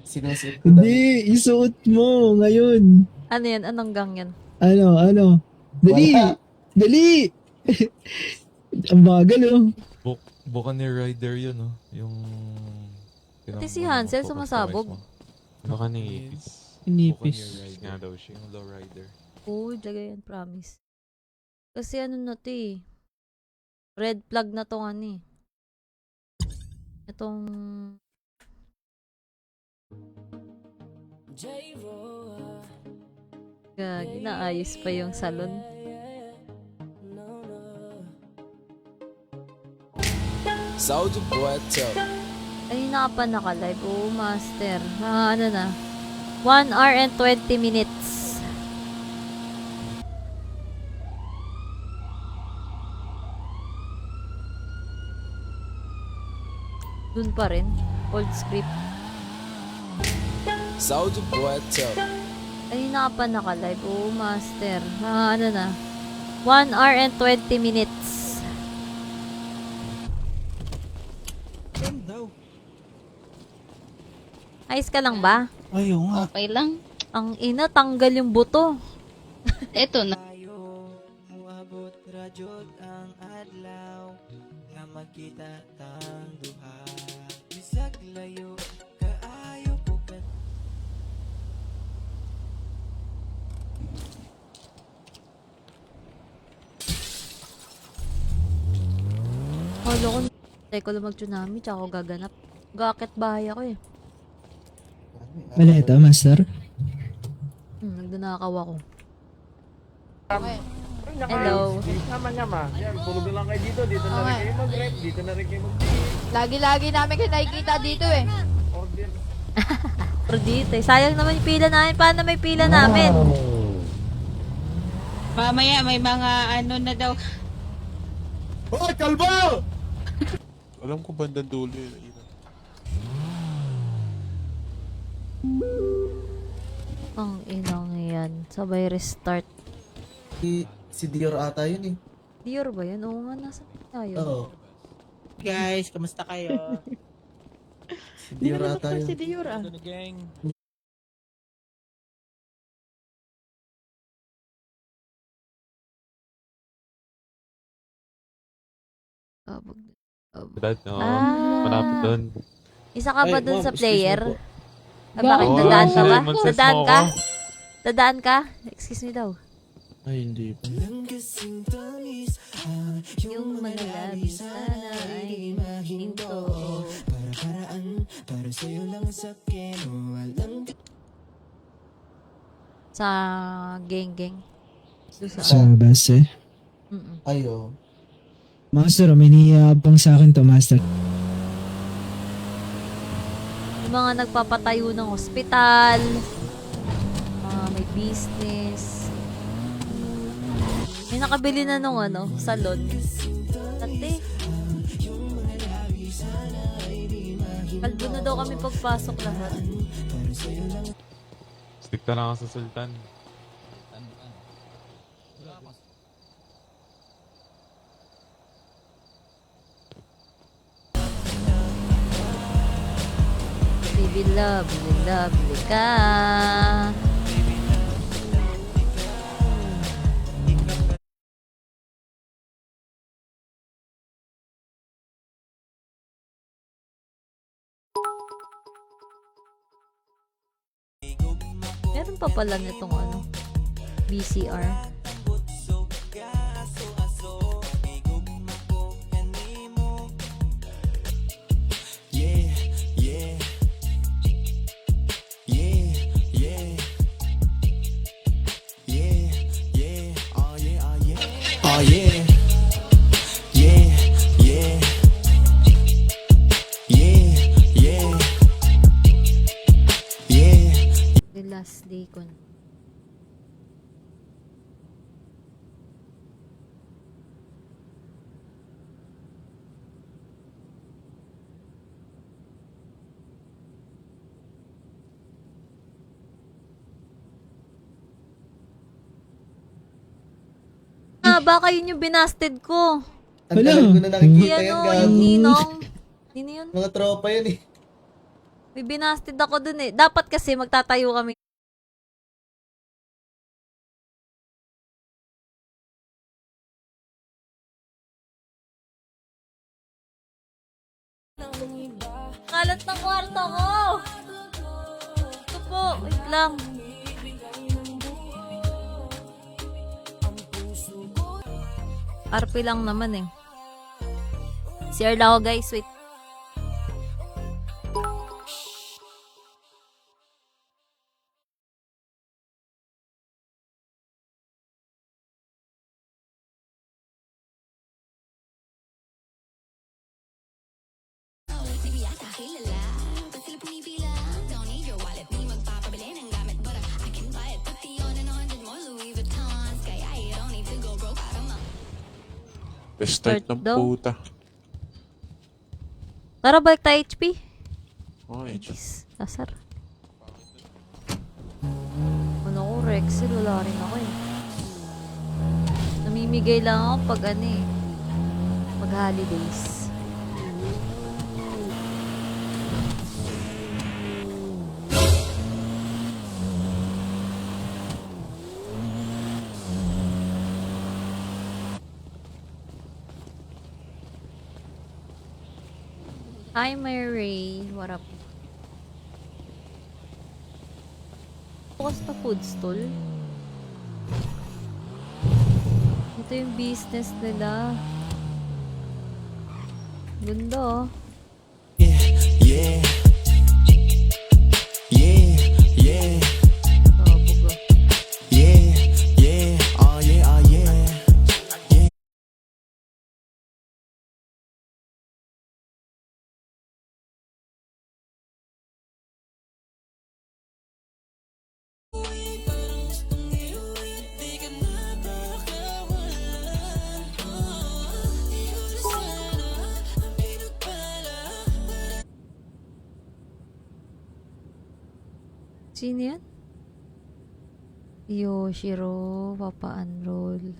Sinusuot ko daw. Hindi, isuot mo ngayon. Ano yan? Anong gang yan? Ano? Dali! Wala. Dali! Ang bagal oh. Buccaneer Rider yun, no? Yung... Pati si Hansel sumasabog. Baka ni Ipis. Inipis. Buccaneer Rider nga daw siya, yung low rider. Oo, lagay yan, promise. Kasi ano na to eh. Red flag na to ano eh. Itong... Gagi, naayos pa yung salon. Soldier boy, tell Kanina ka pa naka-live. Oo, master. Ano na. 1 hour and 20 minutes. Dun pa rin. Old script. Soldier boy, tell Kanina ka pa naka-live. Oo, master. Ano na. 1 hour and 20 minutes. Ayos ka lang ba? Ayaw nga. Okay lang. Ang ina, tanggal yung buto. Eto na. Muabot radyot ang adlaw nga makita tang duha bisag layo kaayo ko ka Halo ko, tayo ko lang mag-tsunami, tsaka ako gaganap. Gakit bahay ako eh. Wala ito, master. Nagdanakaw ako. Hello. Nyama-nyama. Yan, tulog na lang kayo dito. Dito na rin kayo mag-rep. Dito na rin kayo mag-rep. Lagi-lagi namin kayo nakikita dito eh. Order. Pero dito eh. Sayang naman yung pila namin. Paano may pila namin? Mamaya may mga ano na daw. Hoy, kalbo! Alam ko bandang dulo yun. Ang inang yan. Sabay restart. Si Dior ata yun eh. Dior ba yan? Oo nga, nasa tayo. Oo. guys kamusta kayo Si Dior ata yun. Dior ah. Abog. Dad, no? Ah. Malapit doon. Isa ka ba Ay, dun ma'am, sa excuse player? me po. Ah, bakit? Oo, Dadaan ka ba? mag-sense Dadaan mo ka? ako. Dadaan ka? Excuse me daw. Ay, hindi pa. Yung mga labis sana ay mahinto. Sa geng-geng. Sa base. Ayo. Master, may niyabang sa akin to, master. Yung mga nagpapatayo ng hospital, may business. May nakabili na nung salon. Ate. Kalbo na daw kami pagpasok lahat. Stick na lang ako sa Sultan. Baby lovely, lovely ka. Meron pa pala nitong BCR. oh yeah yeah yeah yeah yeah yeah The last day ko. Baka yun yung binasted ko. Ang Wala. tagal ko na nakikita Yan yan, o, gago. yung ninong. Sino yun? Mga tropa yan eh. May binasted ako dun eh. Dapat kasi magtatayo kami. Kalat ng kwarto ko! Ito po, wait lang. RP lang naman eh. CR lang ako guys, wait. Best start Start ng daw. puta. Tara, balik tayo HP. Okay, Jeez, asar. Ano ko, Rexel, wala rin ako eh. Namimigay lang ako pag ano eh. Pag holidays. Hi, Mary. What up? Bukas na food stall. Ito yung business nila. Ganda oh. Yeah, yeah, yeah, yeah, Kabog ah. yeah, yeah, oh yeah, oh yeah. Sino yan? Yoshiro, papa-unroll.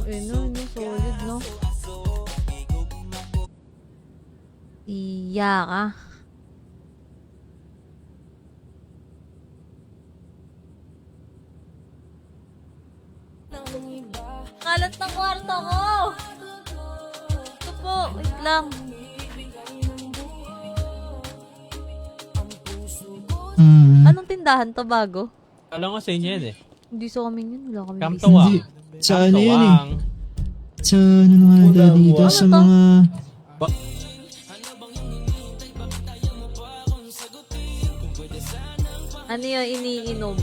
No, solid, no? Iya ka. Kalat ng kwarto ko! Ito po, wait lang. Anong tindahan to bago? Alam ko sa inyo yan eh. Hindi sa amin yun, wala kami business. Kamtuwang. Hindi. Sa ano yan eh? Sa ano nga dito? Ano Sa to? mga... Ano yung iniinom?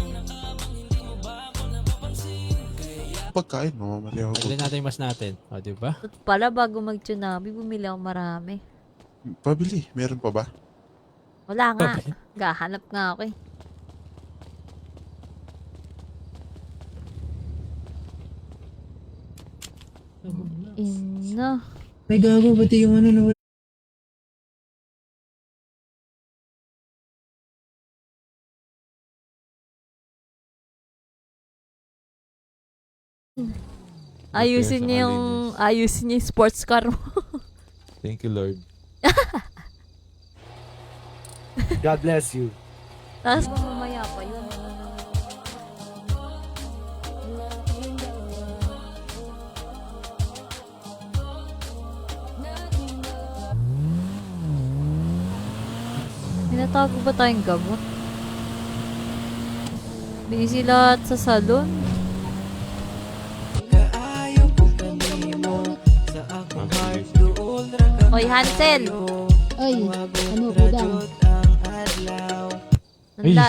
Pagkain, mamamatay ako. Pagdali natin yung mas natin. O, diba? At pala, bago mag-tsunabi, bumili ako marami. Pabili, meron pa ba? Wala nga. Gahanap nga ako eh. Ina. Ay gago, pati yung ano na... Ayusin niya yung sports car mo. Thank you, Lord. God bless you. Tapos mamaya pa yun. Tinatago ba tayong gamot? Busy lahat sa salon. Hoy, Hansel! Ay, ano ko dyan? Nanda.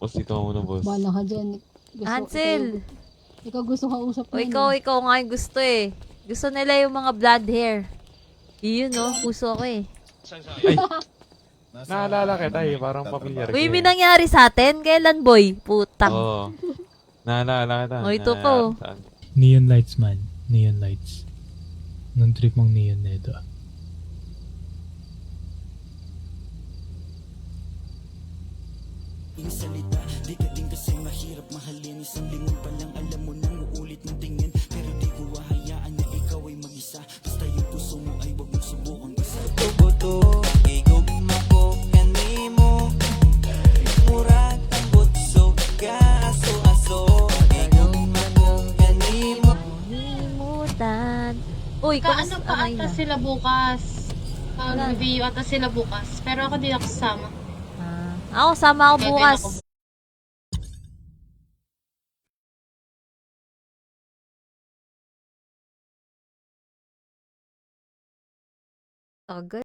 Boss, ikaw muna, boss. Bala ka dyan. Hansel! Ikaw gusto ka usap O ikaw nga yung gusto eh. Gusto nila yung mga blood hair. Yun no, puso ako eh. Naalala kita eh, parang familiar Uy, ka may eh. nangyari sa atin. Kailan, boy? Putang. Oo. Naalala kita. Oh, ito po. Saan? Neon lights man. Neon lights. Nung trip mong neon na ito. Himutan. Uy, Kaano kamusta pa na? ata sila bukas? Wala. Review ata sila bukas. Pero ako di ako sasama. Ako, sama ako Kaya bukas. din ako. Agad.